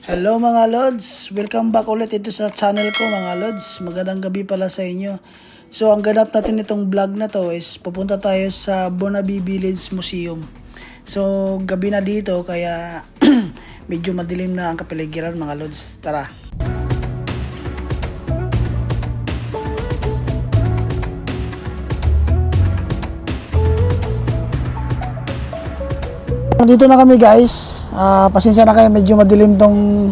Hello mga Lods, welcome back ulit ito sa channel ko mga Lods. Magandang gabi pala sa inyo. So ang ganap natin itong vlog na to is pupunta tayo sa Burnaby Village Museum. So gabi na dito kaya medyo madilim na ang kapaligiran mga Lods. Tara! Dito na kami guys. Pasensya na kayo, medyo madilim tong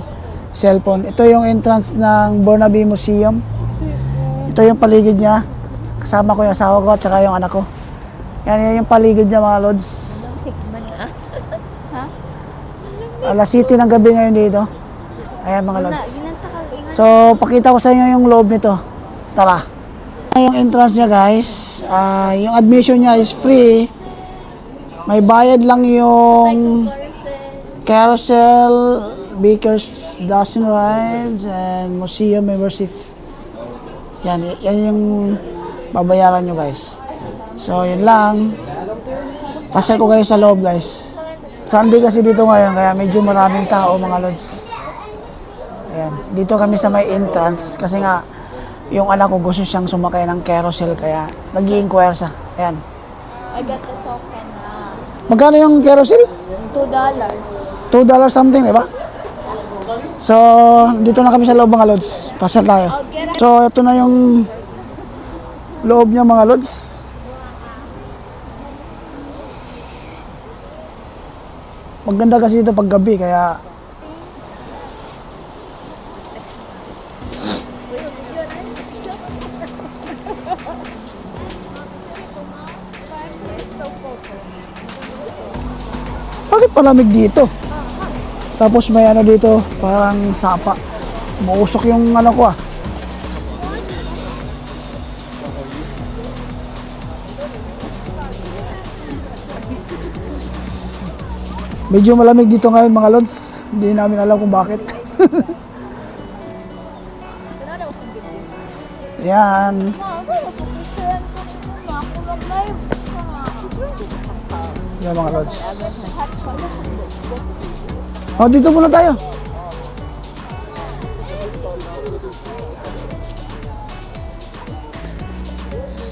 cellphone. Ito yung entrance ng Burnaby Museum. Ito yung paligid niya. Kasama ko yung asawa ko at saka yung anak ko. Yan yung paligid niya mga Lods. Alas 7 ng gabi ngayon dito. Ayan mga Lods. So pakita ko sa inyo yung loob nito. Tara. Yung entrance niya guys. Yung admission niya is free. May bayad lang yung carousel, Baker's Dozen Rides, and museum membership. Yan yung babayaran nyo guys. So yun lang. Pasal ko kayo sa loob guys. Sunday kasi dito ngayon kaya medyo maraming tao mga Lods. Ayan. Dito kami sa may entrance kasi nga yung anak ko gusto siyang sumakay ng carousel kaya nag-i-inquire siya. Ayan. I got the token. Magkano yung carousel? $2. $2 something, diba? So, dito na kami sa loob mga Lods. Pasal tayo. So, ito na yung loob niya mga Lods. Maganda kasi dito pag gabi, kaya bakit palamig dito? Tapos may ano dito, parang sapa. Mausok yung ano ko Medyo malamig dito ngayon mga Lods. Hindi namin alam kung bakit. Yan. Yan mga Lods. Oh, dito muna tayo.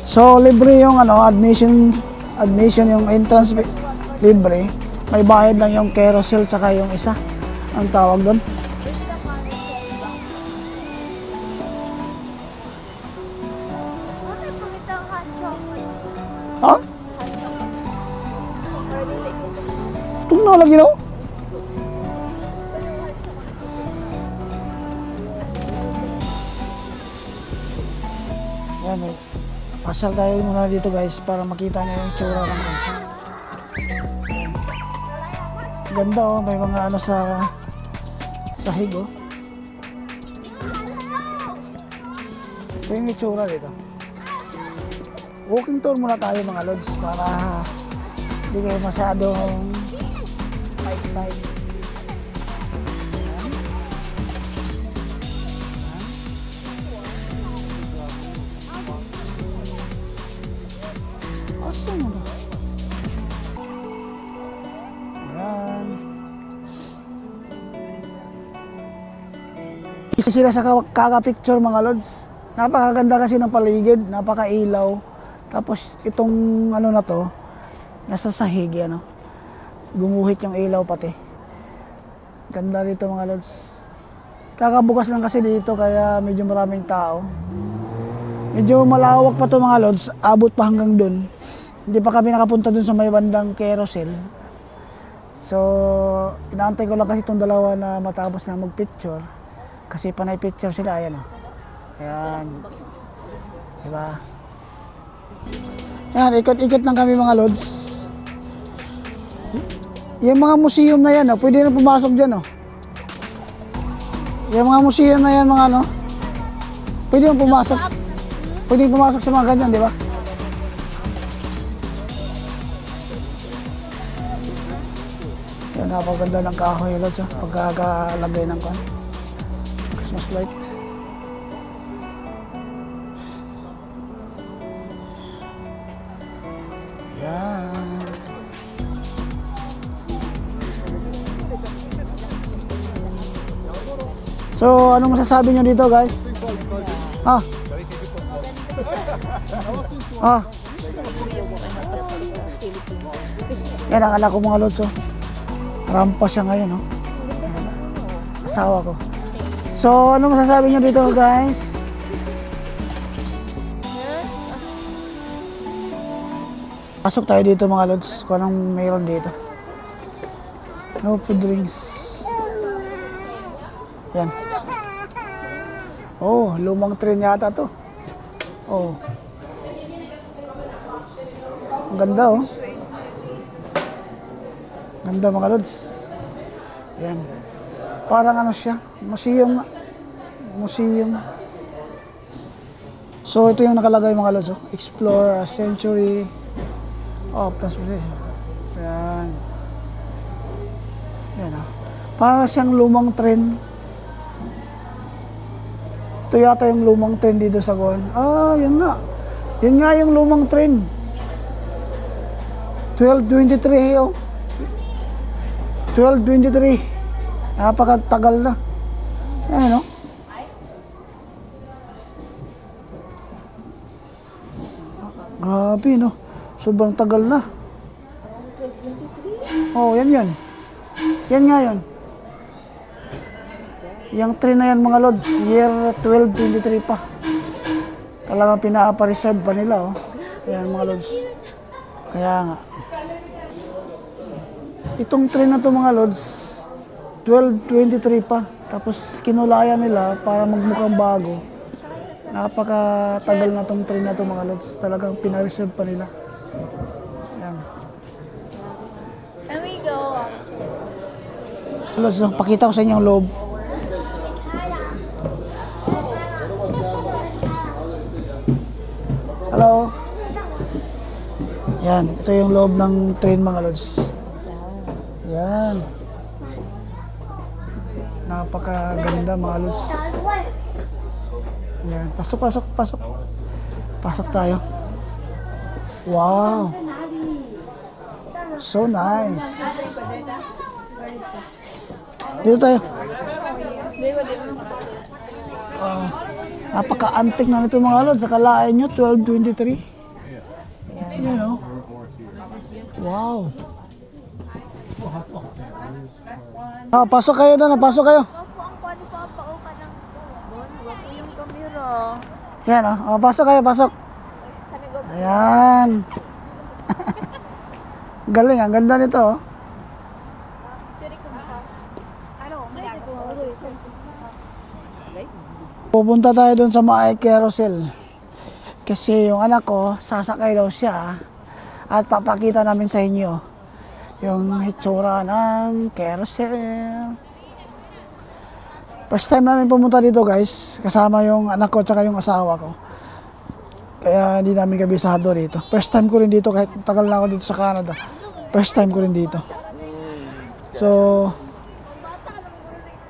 So, libre yung admission yung entrance libre. May bayad lang yung carousel saka yung isa. Ang tawag doon. Ha? Itong nalagyan ako? Yan, pasal tayo muna dito guys para makita nyo yung tsura ng ganda may mga ano sa sahig ito yung itsura dito. Walking tour muna tayo mga Lods para hindi kayo masyadong outside. Awesome mo na. Ayan. Isa sila sa kaka-picture mga Lods. Napakaganda kasi ng paligid, napakailaw. Tapos itong ano na to, nasa sahig yan. Gumuhit yung ilaw pati. Ganda rito mga Lods. Kakabukas lang kasi dito kaya medyo maraming tao. Medyo malawak pa to mga Lods, abot pa hanggang dun. Hindi pa kami nakapunta dun sa may bandang carousel. So, inaantay ko lang kasi itong dalawa na matapos na mag-picture. Kasi panay picture sila, ayan Ayan. Diba? Ayan, ikot-ikot lang kami mga Lods. Yung mga museum na yan, pwede na pumasok dyan, Yung mga museum na yan, mga pwede na pumasok. Pwede pumasok sa mga ganyan, di ba? Yan, napaganda ng kahoy, Lods, pagkakalagay ng Christmas light. Yan. So, ano masasabi nyo dito, guys? Ah. Ah. Yan ang anak ko mga lods, oh. Rampa siya ngayon, oh. Asawa ko. So, ano masasabi nyo dito, guys? Pasok tayo dito mga lods, kung anong mayroon dito. No food drinks. Yan. Oh, lumang train yata to. Oh. Ang ganda, oh. Ganda mga lods. Yan. Parang ano siya, museum. Museum. So ito yung nakalagay mga lods, oh. Explore a century of transportation. Yan. Yan, oh. Para siyang lumang tren. Ito yata yung lumang tren dito sa Goan. Ah, yun nga. Yun nga yung lumang tren. 1223, oh. 1223. Napakatagal na. Ayan, oh. Grabe, no. Sobrang tagal na. Oh, yan yan. Yan nga yun. Yung train na yan mga lods, year 1223 pa. Talagang pinapa-reserve pa nila, oh. Ayan mga lods. Kaya nga. Itong train na to mga lods, 1223 pa. Tapos kinulayan nila para magmukhang bago. Napakatagal na tong train na to mga lods. Talagang pina-reserve pa nila. Ayan. Can we go? Lods, pakita ko sa inyo ang loob. Hello. Yan, ito yung loob ng train mga lods. Yan. Napakaganda mga lods. Yan, pasok, pasok, pasok. Pasok tayo. Wow. So nice. Dito tayo. Napaka-antik na nito mga lods. Akalain nyo, 1223. Yan, oh. Wow. Ah, pasok kayo doon, pasok kayo. Ang pwede pa pa ka ng wag ko yung camera. Yan, oh. Pasok kayo, pasok. Sabi ko, Ayan. Galing, ang ganda nito, oh. churi ko maka. Ano? Pupunta tayo doon sa mga carousel. Kasi yung anak ko, sasakay daw siya. At papakita namin sa inyo yung hitsura ng carousel. First time namin pumunta dito guys, kasama yung anak ko at yung asawa ko. Kaya hindi namin kabisado dito. First time ko rin dito, kahit tagal na ako dito sa Canada. First time ko rin dito. So,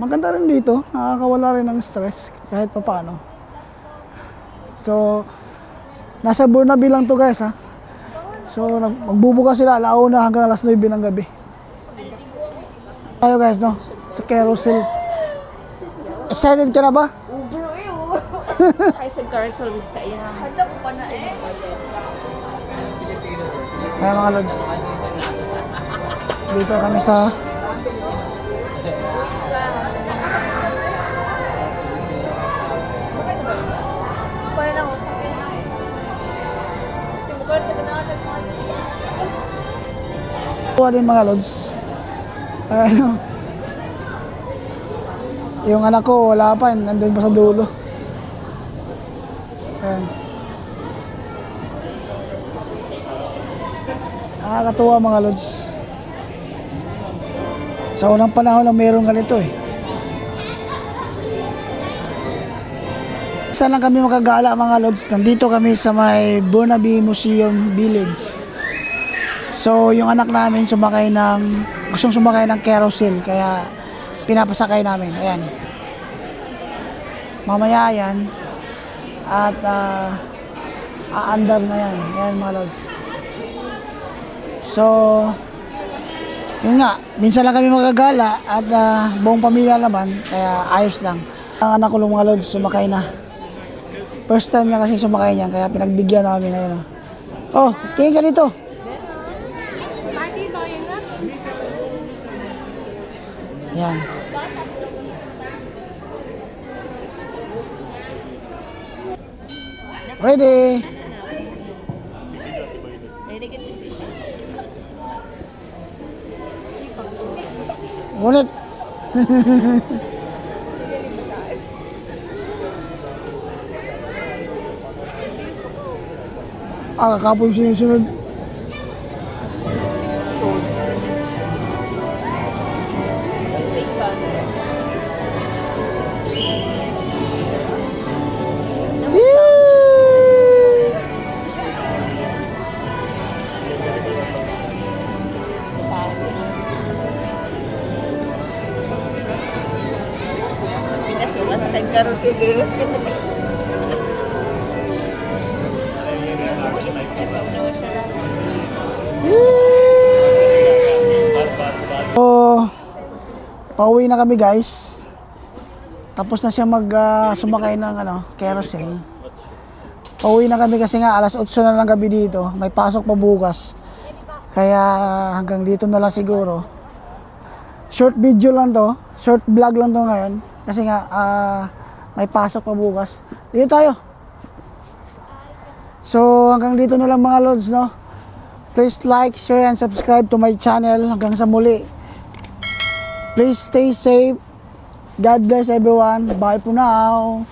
maganda rin dito, nakakawala rin ng stress kahit papaano. So, nasa Burnaby lang to guys ha. So, magbubukas sila alauna hanggang alas 9 ng gabi. Tayo guys no, sa carousel. Excited ka na ba? Uber yun. Ay sa carousel sa iya. Handa ko pa na eh. Kaya mga lods, dito kami sa din mga lods. Ano? Yung anak ko wala pa, nandun pa sa dulo. Ayan. Nakakatuwa mga lods. Sa unang panahon na mayroon ganito eh. Saan lang kami makagala mga lods? Nandito kami sa may Burnaby Museum Village. So yung anak namin gustong sumakay ng carousel kaya pinapasakay namin. Ayan. Mamaya yan at aandar na yan. Ayan mga lods. So Yun nga, minsan lang kami magagala at buong pamilya naman, kaya ayos lang. Ang anak ko lang mga lods, sumakay na. First time niya kasi sumakay niyan, kaya pinagbigyan namin na yun. Oh, tingin ka dito. Yan. Ready? Ngunit. Kakapoy sinusunod. Pinasulas sa time-karo siguro. So, pauwi na kami guys. Tapos na siya sumakay ng carousel. Pauwi na kami kasi nga alas 8 na lang gabi dito. May pasok pa bukas. Kaya hanggang dito na lang siguro. Short video lang to. Short vlog lang to ngayon. Kasi nga may pasok pa bukas. Dito tayo. So hanggang dito na lang mga lods, no? Please like, share, and subscribe to my channel. Hanggang sa muli. Please stay safe. God bless everyone. Bye for now.